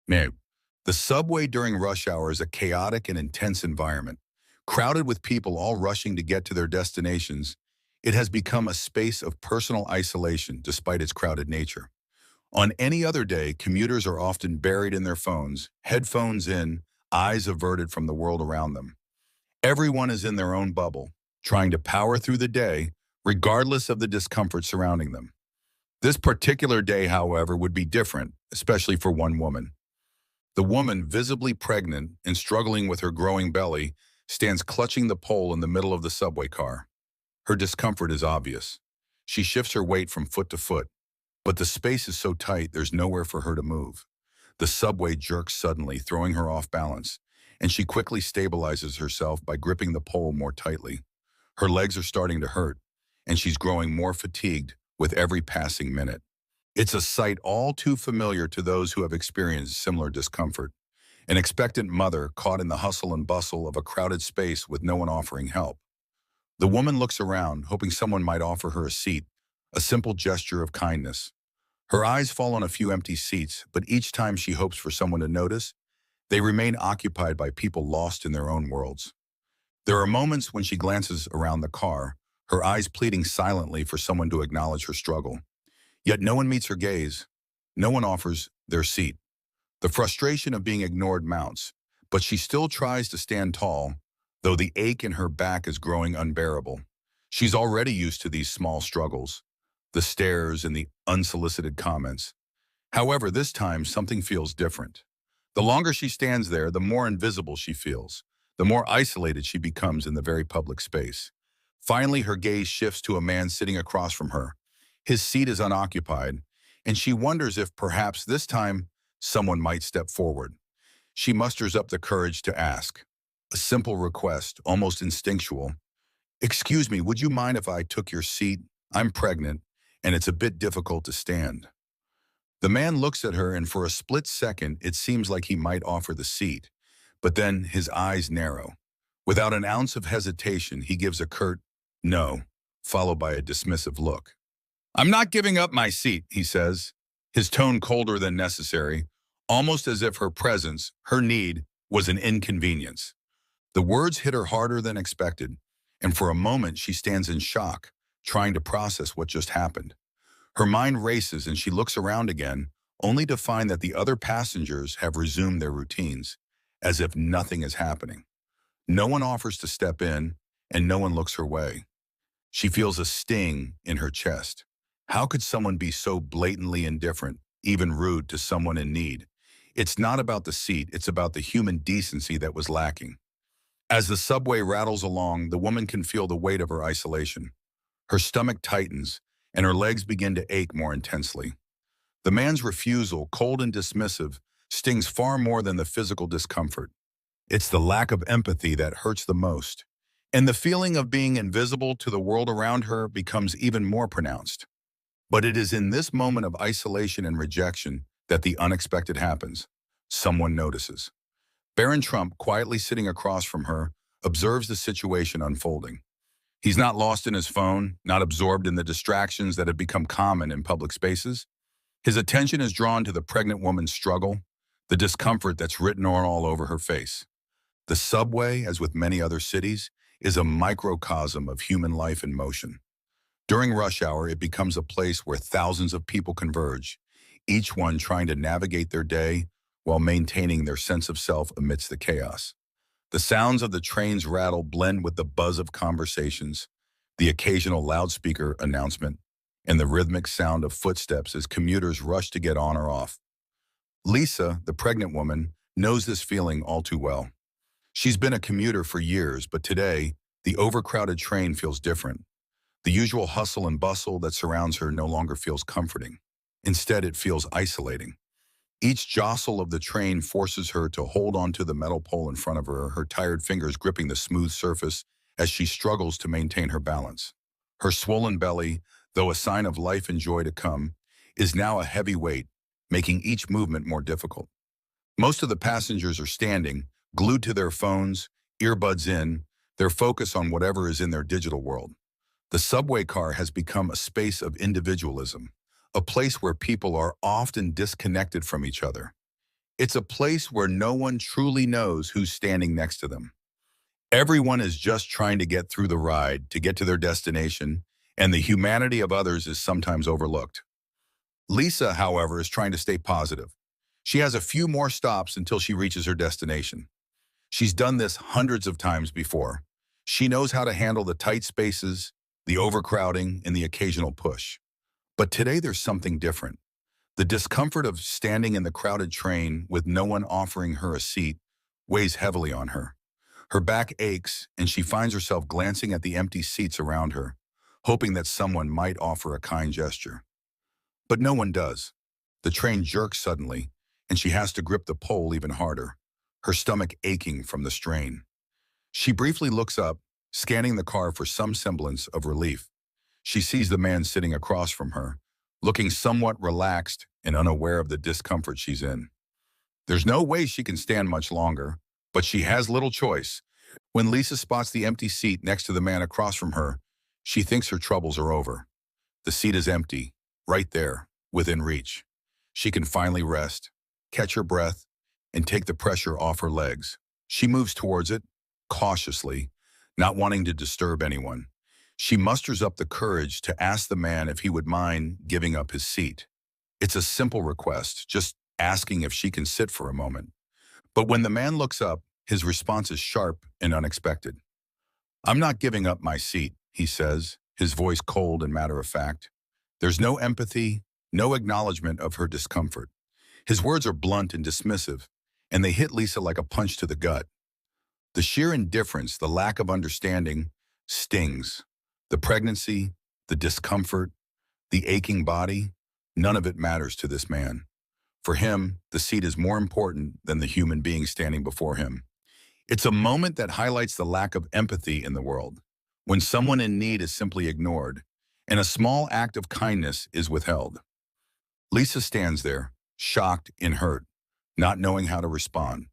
Now, the subway during rush hour is a chaotic and intense environment. Crowded with people all rushing to get to their destinations, it has become a space of personal isolation despite its crowded nature. On any other day, commuters are often buried in their phones, headphones in, eyes averted from the world around them. Everyone is in their own bubble, trying to power through the day, regardless of the discomfort surrounding them. This particular day, however, would be different, especially for one woman. The woman, visibly pregnant and struggling with her growing belly, stands clutching the pole in the middle of the subway car. Her discomfort is obvious. She shifts her weight from foot to foot, but the space is so tight there's nowhere for her to move. The subway jerks suddenly, throwing her off balance, and she quickly stabilizes herself by gripping the pole more tightly. Her legs are starting to hurt, and she's growing more fatigued with every passing minute. It's a sight all too familiar to those who have experienced similar discomfort. An expectant mother caught in the hustle and bustle of a crowded space with no one offering help. The woman looks around, hoping someone might offer her a seat, a simple gesture of kindness. Her eyes fall on a few empty seats, but each time she hopes for someone to notice, they remain occupied by people lost in their own worlds. There are moments when she glances around the car, her eyes pleading silently for someone to acknowledge her struggle. Yet no one meets her gaze. No one offers their seat. The frustration of being ignored mounts, but she still tries to stand tall, though the ache in her back is growing unbearable. She's already used to these small struggles, the stares and the unsolicited comments. However, this time something feels different. The longer she stands there, the more invisible she feels, the more isolated she becomes in the very public space. Finally, her gaze shifts to a man sitting across from her. His seat is unoccupied, and she wonders if perhaps this time someone might step forward. She musters up the courage to ask. A simple request, almost instinctual. "Excuse me, would you mind if I took your seat? I'm pregnant, and it's a bit difficult to stand." The man looks at her, and for a split second, it seems like he might offer the seat. But then his eyes narrow. Without an ounce of hesitation, he gives a curt "no," followed by a dismissive look. "I'm not giving up my seat," he says, his tone colder than necessary, almost as if her presence, her need, was an inconvenience. The words hit her harder than expected, and for a moment she stands in shock, trying to process what just happened. Her mind races and she looks around again, only to find that the other passengers have resumed their routines, as if nothing is happening. No one offers to step in, and no one looks her way. She feels a sting in her chest. How could someone be so blatantly indifferent, even rude to someone in need? It's not about the seat, it's about the human decency that was lacking. As the subway rattles along, the woman can feel the weight of her isolation. Her stomach tightens, and her legs begin to ache more intensely. The man's refusal, cold and dismissive, stings far more than the physical discomfort. It's the lack of empathy that hurts the most, and the feeling of being invisible to the world around her becomes even more pronounced. But it is in this moment of isolation and rejection that the unexpected happens. Someone notices. Barron, quietly sitting across from her, observes the situation unfolding. He's not lost in his phone, not absorbed in the distractions that have become common in public spaces. His attention is drawn to the pregnant woman's struggle, the discomfort that's written all over her face. The subway, as with many other cities, is a microcosm of human life in motion. During rush hour, it becomes a place where thousands of people converge, each one trying to navigate their day while maintaining their sense of self amidst the chaos. The sounds of the train's rattle blend with the buzz of conversations, the occasional loudspeaker announcement, and the rhythmic sound of footsteps as commuters rush to get on or off. Lisa, the pregnant woman, knows this feeling all too well. She's been a commuter for years, but today, the overcrowded train feels different. The usual hustle and bustle that surrounds her no longer feels comforting. Instead, it feels isolating. Each jostle of the train forces her to hold onto the metal pole in front of her, her tired fingers gripping the smooth surface as she struggles to maintain her balance. Her swollen belly, though a sign of life and joy to come, is now a heavy weight, making each movement more difficult. Most of the passengers are standing, glued to their phones, earbuds in, their focus on whatever is in their digital world. The subway car has become a space of individualism, a place where people are often disconnected from each other. It's a place where no one truly knows who's standing next to them. Everyone is just trying to get through the ride, to get to their destination, and the humanity of others is sometimes overlooked. Lisa, however, is trying to stay positive. She has a few more stops until she reaches her destination. She's done this hundreds of times before. She knows how to handle the tight spaces, the overcrowding, and the occasional push. But today there's something different. The discomfort of standing in the crowded train with no one offering her a seat weighs heavily on her. Her back aches, and she finds herself glancing at the empty seats around her, hoping that someone might offer a kind gesture. But no one does. The train jerks suddenly, and she has to grip the pole even harder, her stomach aching from the strain. She briefly looks up, scanning the car for some semblance of relief. She sees the man sitting across from her, looking somewhat relaxed and unaware of the discomfort she's in. There's no way she can stand much longer, but she has little choice. When Lisa spots the empty seat next to the man across from her, she thinks her troubles are over. The seat is empty, right there, within reach. She can finally rest, catch her breath, and take the pressure off her legs. She moves towards it, cautiously, not wanting to disturb anyone. She musters up the courage to ask the man if he would mind giving up his seat. It's a simple request, just asking if she can sit for a moment. But when the man looks up, his response is sharp and unexpected. "I'm not giving up my seat," he says, his voice cold and matter-of-fact. There's no empathy, no acknowledgement of her discomfort. His words are blunt and dismissive, and they hit Lisa like a punch to the gut. The sheer indifference, the lack of understanding, stings. The pregnancy, the discomfort, the aching body, none of it matters to this man. For him, the seat is more important than the human being standing before him. It's a moment that highlights the lack of empathy in the world, when someone in need is simply ignored, and a small act of kindness is withheld. Lisa stands there, shocked and hurt, not knowing how to respond.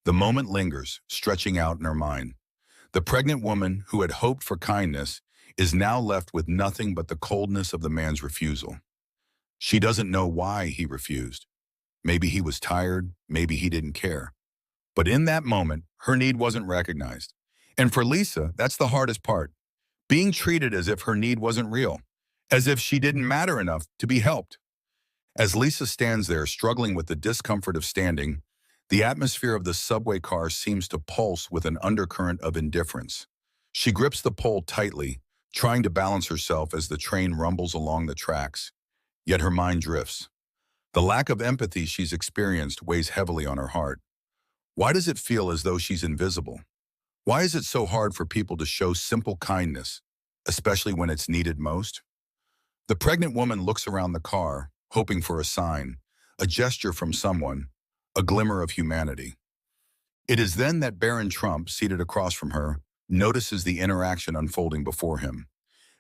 The moment lingers, stretching out in her mind. The pregnant woman who had hoped for kindness is now left with nothing but the coldness of the man's refusal. She doesn't know why he refused. Maybe he was tired, maybe he didn't care. But in that moment, her need wasn't recognized. And for Lisa, that's the hardest part. Being treated as if her need wasn't real, as if she didn't matter enough to be helped. As Lisa stands there struggling with the discomfort of standing, the atmosphere of the subway car seems to pulse with an undercurrent of indifference. She grips the pole tightly, trying to balance herself as the train rumbles along the tracks. Yet her mind drifts. The lack of empathy she's experienced weighs heavily on her heart. Why does it feel as though she's invisible? Why is it so hard for people to show simple kindness, especially when it's needed most? The pregnant woman looks around the car, hoping for a sign, a gesture from someone, a glimmer of humanity. It is then that Barron Trump, seated across from her, notices the interaction unfolding before him.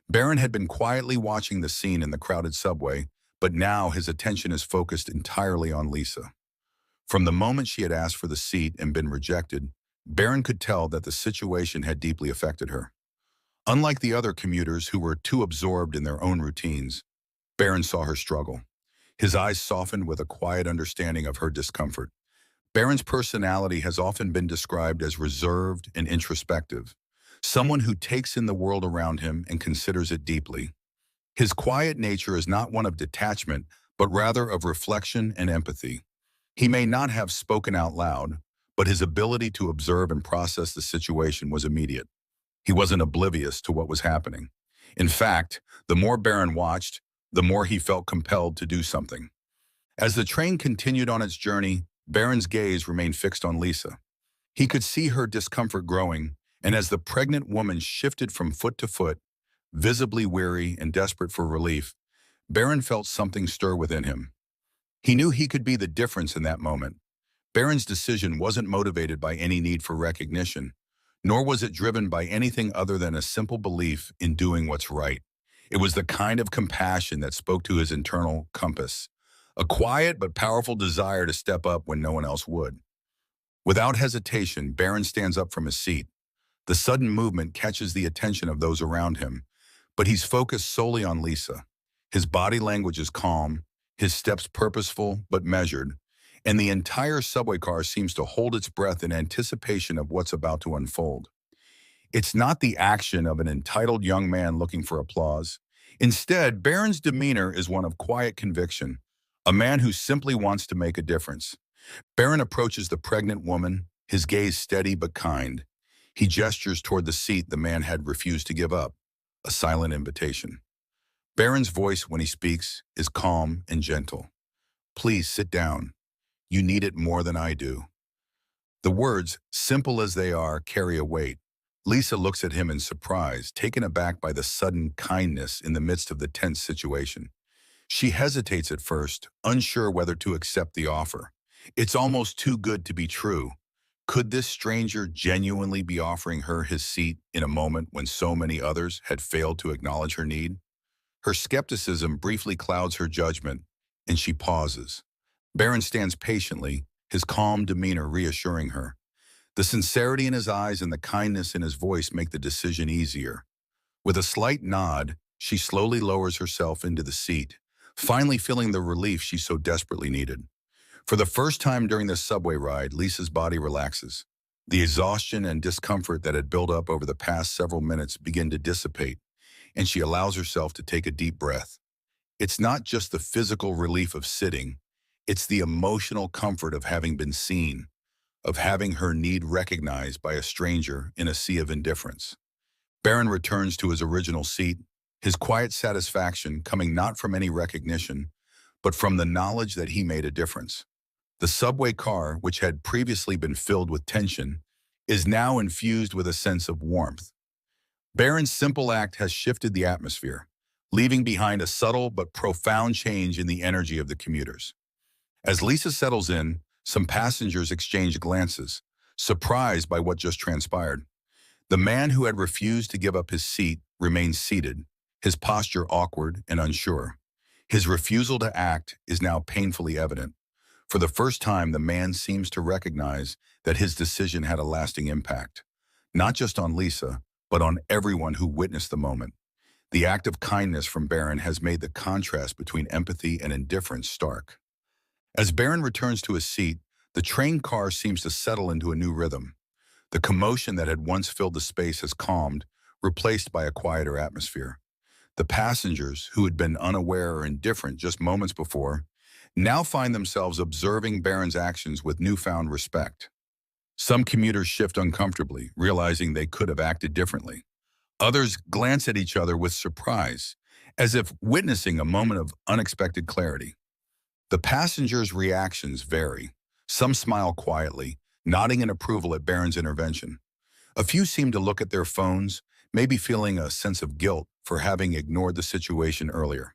Barron had been quietly watching the scene in the crowded subway, but now his attention is focused entirely on Lisa. From the moment she had asked for the seat and been rejected, Barron could tell that the situation had deeply affected her. Unlike the other commuters who were too absorbed in their own routines, Barron saw her struggle. His eyes softened with a quiet understanding of her discomfort. Barron's personality has often been described as reserved and introspective, someone who takes in the world around him and considers it deeply. His quiet nature is not one of detachment, but rather of reflection and empathy. He may not have spoken out loud, but his ability to observe and process the situation was immediate. He wasn't oblivious to what was happening. In fact, the more Barron watched, the more he felt compelled to do something. As the train continued on its journey, Barron's gaze remained fixed on Lisa. He could see her discomfort growing, and as the pregnant woman shifted from foot to foot, visibly weary and desperate for relief, Barron felt something stir within him. He knew he could be the difference in that moment. Barron's decision wasn't motivated by any need for recognition, nor was it driven by anything other than a simple belief in doing what's right. It was the kind of compassion that spoke to his internal compass, a quiet but powerful desire to step up when no one else would. Without hesitation, Barron stands up from his seat. The sudden movement catches the attention of those around him, but he's focused solely on Lisa. His body language is calm, his steps purposeful but measured, and the entire subway car seems to hold its breath in anticipation of what's about to unfold. It's not the action of an entitled young man looking for applause. Instead, Barron's demeanor is one of quiet conviction, a man who simply wants to make a difference. Barron approaches the pregnant woman, his gaze steady but kind. He gestures toward the seat the man had refused to give up, a silent invitation. Barron's voice, when he speaks, is calm and gentle. "Please sit down. You need it more than I do." The words, simple as they are, carry a weight. Lisa looks at him in surprise, taken aback by the sudden kindness in the midst of the tense situation. She hesitates at first, unsure whether to accept the offer. It's almost too good to be true. Could this stranger genuinely be offering her his seat in a moment when so many others had failed to acknowledge her need? Her skepticism briefly clouds her judgment, and she pauses. Barron stands patiently, his calm demeanor reassuring her. The sincerity in his eyes and the kindness in his voice make the decision easier. With a slight nod, she slowly lowers herself into the seat, finally feeling the relief she so desperately needed. For the first time during this subway ride, Lisa's body relaxes. The exhaustion and discomfort that had built up over the past several minutes begin to dissipate, and she allows herself to take a deep breath. It's not just the physical relief of sitting, it's the emotional comfort of having been seen, of having her need recognized by a stranger in a sea of indifference. Barron returns to his original seat, his quiet satisfaction coming not from any recognition, but from the knowledge that he made a difference. The subway car, which had previously been filled with tension, is now infused with a sense of warmth. Barron's simple act has shifted the atmosphere, leaving behind a subtle but profound change in the energy of the commuters. As Lisa settles in, some passengers exchange glances, surprised by what just transpired. The man who had refused to give up his seat remains seated, his posture awkward and unsure. His refusal to act is now painfully evident. For the first time, the man seems to recognize that his decision had a lasting impact, not just on Lisa, but on everyone who witnessed the moment. The act of kindness from Barron has made the contrast between empathy and indifference stark. As Barron returns to his seat, the train car seems to settle into a new rhythm. The commotion that had once filled the space has calmed, replaced by a quieter atmosphere. The passengers, who had been unaware or indifferent just moments before, now find themselves observing Barron's actions with newfound respect. Some commuters shift uncomfortably, realizing they could have acted differently. Others glance at each other with surprise, as if witnessing a moment of unexpected clarity. The passengers' reactions vary. Some smile quietly, nodding in approval at Barron's intervention. A few seem to look at their phones, maybe feeling a sense of guilt for having ignored the situation earlier.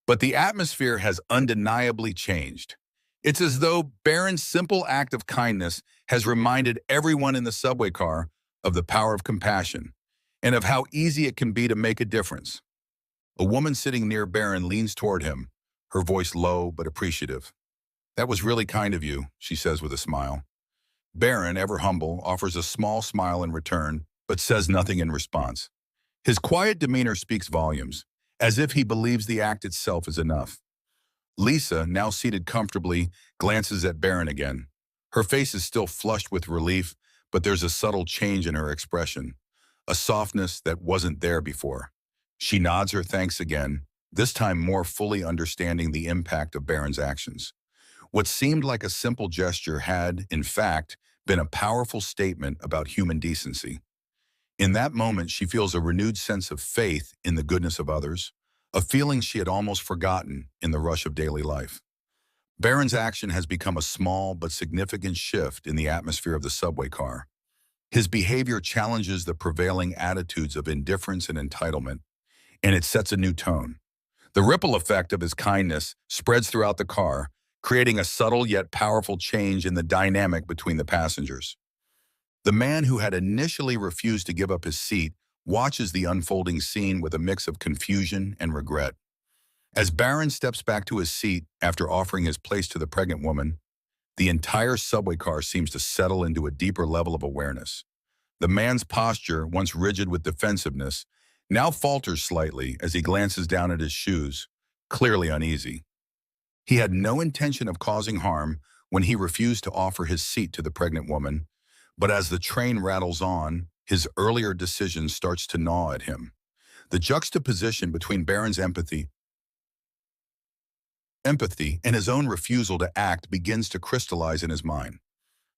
But the atmosphere has undeniably changed. It's as though Barron's simple act of kindness has reminded everyone in the subway car of the power of compassion and of how easy it can be to make a difference. A woman sitting near Barron leans toward him, her voice low but appreciative. "That was really kind of you," she says with a smile. Barron, ever humble, offers a small smile in return, but says nothing in response. His quiet demeanor speaks volumes, as if he believes the act itself is enough. Lisa, now seated comfortably, glances at Barron again. Her face is still flushed with relief, but there's a subtle change in her expression, a softness that wasn't there before. She nods her thanks again, this time more fully understanding the impact of Barron's actions. What seemed like a simple gesture had, in fact, been a powerful statement about human decency. In that moment, she feels a renewed sense of faith in the goodness of others, a feeling she had almost forgotten in the rush of daily life. Barron's action has become a small but significant shift in the atmosphere of the subway car. His behavior challenges the prevailing attitudes of indifference and entitlement, and it sets a new tone. The ripple effect of his kindness spreads throughout the car, creating a subtle yet powerful change in the dynamic between the passengers. The man who had initially refused to give up his seat watches the unfolding scene with a mix of confusion and regret. As Barron steps back to his seat after offering his place to the pregnant woman, the entire subway car seems to settle into a deeper level of awareness. The man's posture, once rigid with defensiveness, now falters slightly as he glances down at his shoes, clearly uneasy. He had no intention of causing harm when he refused to offer his seat to the pregnant woman, but as the train rattles on, his earlier decision starts to gnaw at him. The juxtaposition between Barron's empathy and his own refusal to act begins to crystallize in his mind.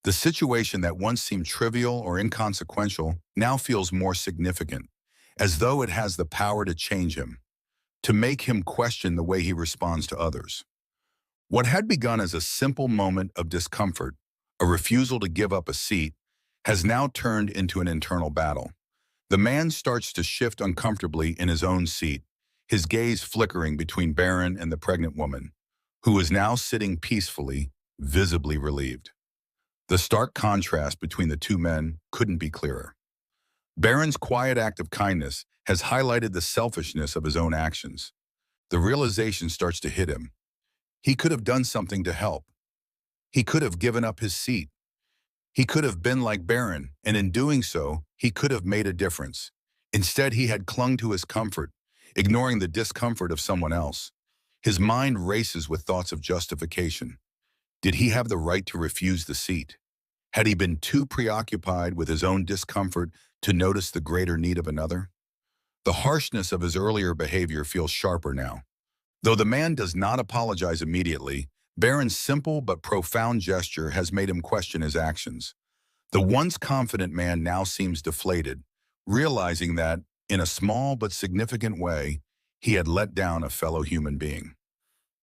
The situation that once seemed trivial or inconsequential now feels more significant, as though it has the power to change him, to make him question the way he responds to others. What had begun as a simple moment of discomfort, a refusal to give up a seat, has now turned into an internal battle. The man starts to shift uncomfortably in his own seat, his gaze flickering between Barron and the pregnant woman, who is now sitting peacefully, visibly relieved. The stark contrast between the two men couldn't be clearer. Barron's quiet act of kindness has highlighted the selfishness of his own actions. The realization starts to hit him. He could have done something to help. He could have given up his seat. He could have been like Barron, and in doing so, he could have made a difference. Instead, he had clung to his comfort, ignoring the discomfort of someone else. His mind races with thoughts of justification. Did he have the right to refuse the seat? Had he been too preoccupied with his own discomfort to notice the greater need of another? The harshness of his earlier behavior feels sharper now. Though the man does not apologize immediately, Barron's simple but profound gesture has made him question his actions. The once confident man now seems deflated, realizing that, in a small but significant way, he had let down a fellow human being.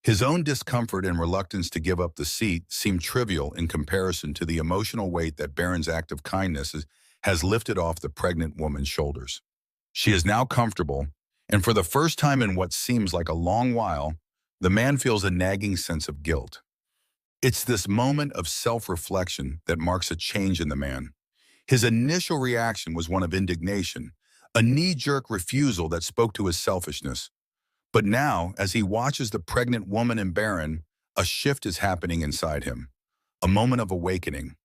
His own discomfort and reluctance to give up the seat seem trivial in comparison to the emotional weight that Barron's act of kindness has lifted off the pregnant woman's shoulders. She is now comfortable, and for the first time in what seems like a long while, the man feels a nagging sense of guilt. It's this moment of self-reflection that marks a change in the man. His initial reaction was one of indignation, a knee-jerk refusal that spoke to his selfishness. But now, as he watches the pregnant woman and Barron, a shift is happening inside him, a moment of awakening.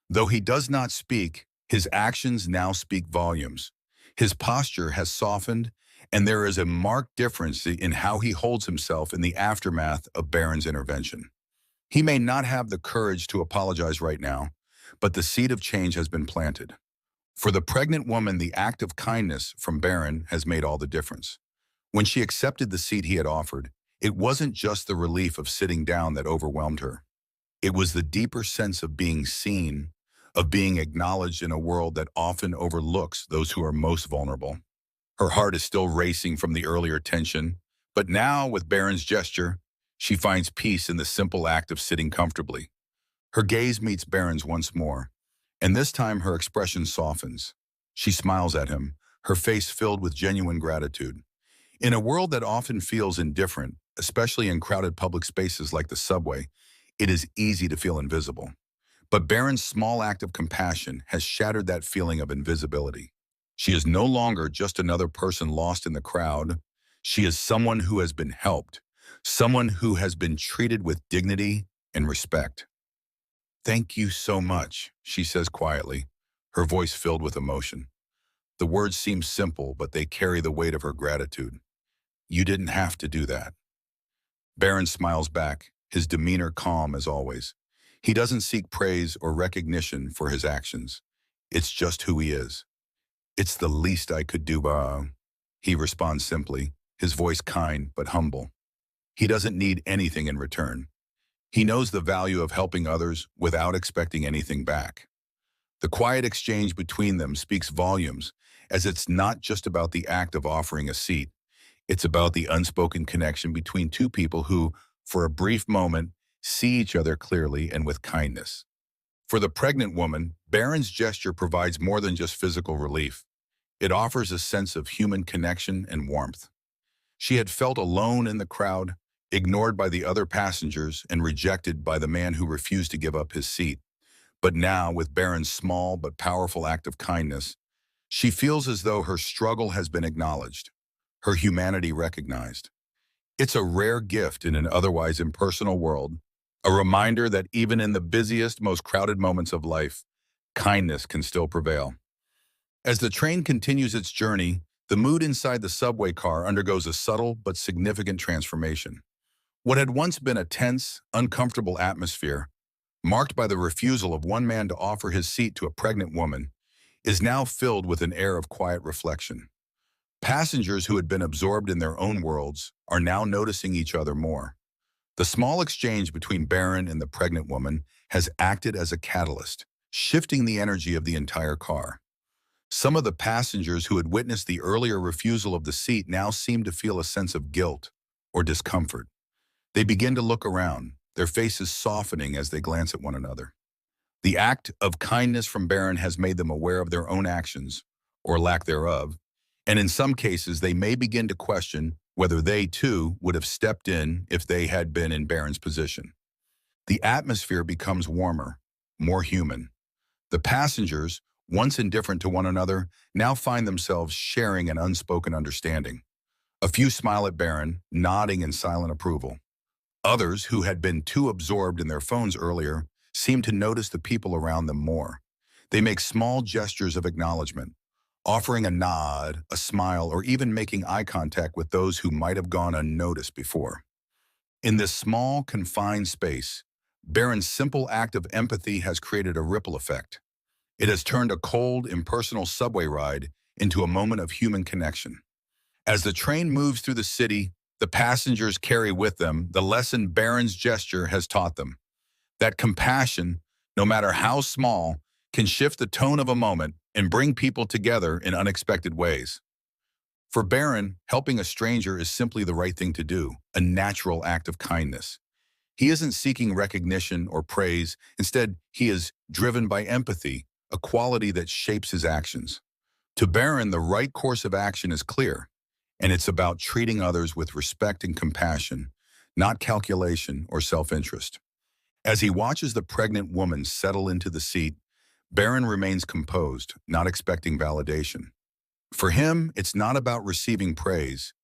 Though he does not speak, his actions now speak volumes. His posture has softened, and there is a marked difference in how he holds himself in the aftermath of Barron's intervention. He may not have the courage to apologize right now, but the seed of change has been planted. For the pregnant woman, the act of kindness from Barron has made all the difference. When she accepted the seat he had offered, it wasn't just the relief of sitting down that overwhelmed her. It was the deeper sense of being seen, of being acknowledged in a world that often overlooks those who are most vulnerable. Her heart is still racing from the earlier tension, but now, with Barron's gesture, she finds peace in the simple act of sitting comfortably. Her gaze meets Barron's once more, and this time her expression softens. She smiles at him, her face filled with genuine gratitude. In a world that often feels indifferent, especially in crowded public spaces like the subway, it is easy to feel invisible. But Barron's small act of compassion has shattered that feeling of invisibility. She is no longer just another person lost in the crowd. She is someone who has been helped, someone who has been treated with dignity and respect. "Thank you so much," she says quietly, her voice filled with emotion. The words seem simple, but they carry the weight of her gratitude. "You didn't have to do that." Barron smiles back, his demeanor calm as always. He doesn't seek praise or recognition for his actions. It's just who he is. "It's the least I could do, he responds simply, his voice kind but humble. He doesn't need anything in return. He knows the value of helping others without expecting anything back. The quiet exchange between them speaks volumes, as it's not just about the act of offering a seat. It's about the unspoken connection between two people who, for a brief moment, see each other clearly and with kindness. For the pregnant woman, Barron's gesture provides more than just physical relief. It offers a sense of human connection and warmth. She had felt alone in the crowd, ignored by the other passengers and rejected by the man who refused to give up his seat. But now, with Barron's small but powerful act of kindness, she feels as though her struggle has been acknowledged, her humanity recognized. It's a rare gift in an otherwise impersonal world, a reminder that even in the busiest, most crowded moments of life, kindness can still prevail. As the train continues its journey, the mood inside the subway car undergoes a subtle but significant transformation. What had once been a tense, uncomfortable atmosphere marked by the refusal of one man to offer his seat to a pregnant woman, is now filled with an air of quiet reflection. Passengers who had been absorbed in their own worlds are now noticing each other more. The small exchange between Barron and the pregnant woman has acted as a catalyst, shifting the energy of the entire car. Some of the passengers who had witnessed the earlier refusal of the seat now seem to feel a sense of guilt or discomfort. They begin to look around, their faces softening as they glance at one another. The act of kindness from Barron has made them aware of their own actions, or lack thereof, and in some cases they may begin to question whether they too would have stepped in if they had been in Barron's position. The atmosphere becomes warmer, more human. The passengers, once indifferent to one another, now find themselves sharing an unspoken understanding. A few smile at Barron, nodding in silent approval. Others, who had been too absorbed in their phones earlier, seem to notice the people around them more. They make small gestures of acknowledgement, offering a nod, a smile, or even making eye contact with those who might have gone unnoticed before. In this small, confined space, Barron's simple act of empathy has created a ripple effect. It has turned a cold, impersonal subway ride into a moment of human connection. As the train moves through the city, the passengers carry with them the lesson Barron's gesture has taught them: that compassion, no matter how small, can shift the tone of a moment and bring people together in unexpected ways. For Barron, helping a stranger is simply the right thing to do, a natural act of kindness. He isn't seeking recognition or praise. Instead, he is driven by empathy, a quality that shapes his actions. To Barron, the right course of action is clear, and it's about treating others with respect and compassion, not calculation or self-interest. As he watches the pregnant woman settle into the seat, Barron remains composed, not expecting validation. For him, it's not about receiving praise.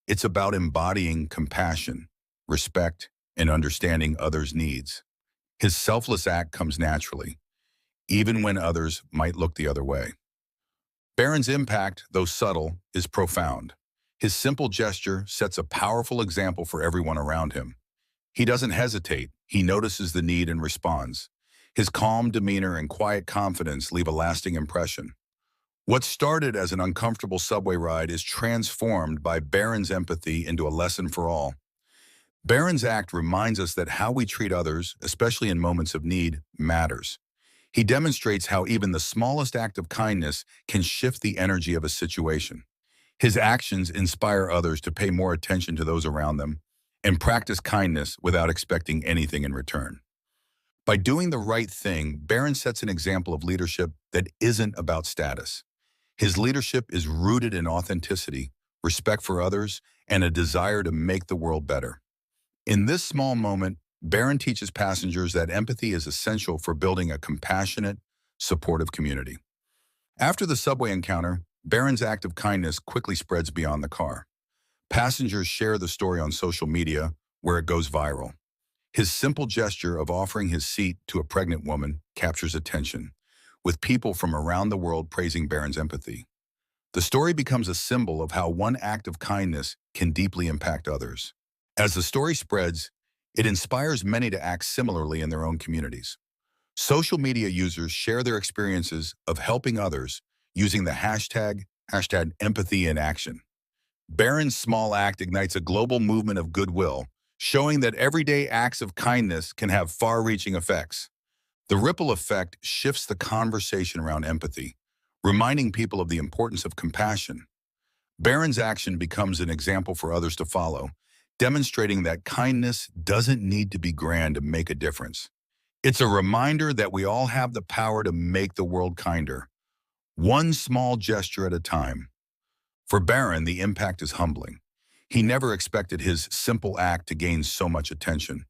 It's about embodying compassion, respect, and understanding others' needs. His selfless act comes naturally, even when others might look the other way. Barron's impact, though subtle, is profound. His simple gesture sets a powerful example for everyone around him. He doesn't hesitate. He notices the need and responds. His calm demeanor and quiet confidence leave a lasting impression. What started as an uncomfortable subway ride is transformed by Barron's empathy into a lesson for all. Barron's act reminds us that how we treat others, especially in moments of need, matters. He demonstrates how even the smallest act of kindness can shift the energy of a situation. His actions inspire others to pay more attention to those around them and practice kindness without expecting anything in return. By doing the right thing, Barron sets an example of leadership that isn't about status. His leadership is rooted in authenticity, respect for others, and a desire to make the world better. In this small moment, Barron teaches passengers that empathy is essential for building a compassionate, supportive community. After the subway encounter, Barron's act of kindness quickly spreads beyond the car. Passengers share the story on social media, where it goes viral. His simple gesture of offering his seat to a pregnant woman captures attention, with people from around the world praising Barron's empathy. The story becomes a symbol of how one act of kindness can deeply impact others. As the story spreads, it inspires many to act similarly in their own communities. Social media users share their experiences of helping others using the hashtag empathy in action. Barron's small act ignites a global movement of goodwill, showing that everyday acts of kindness can have far-reaching effects. The ripple effect shifts the conversation around empathy, reminding people of the importance of compassion. Barron's action becomes an example for others to follow, demonstrating that kindness doesn't need to be grand to make a difference. It's a reminder that we all have the power to make the world kinder, one small gesture at a time. For Barron, the impact is humbling. He never expected his simple act to gain so much attention.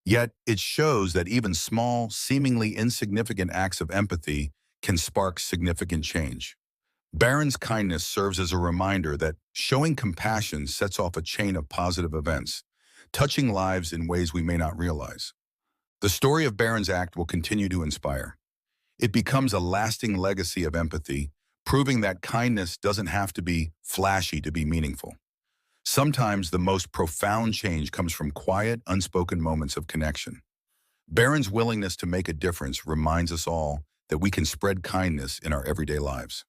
Yet, it shows that even small, seemingly insignificant acts of empathy can spark significant change. Barron's kindness serves as a reminder that showing compassion sets off a chain of positive events, touching lives in ways we may not realize. The story of Barron's act will continue to inspire. It becomes a lasting legacy of empathy, proving that kindness doesn't have to be flashy to be meaningful. Sometimes the most profound change comes from quiet, unspoken moments of connection. Barron's willingness to make a difference reminds us all that we can spread kindness in our everyday lives.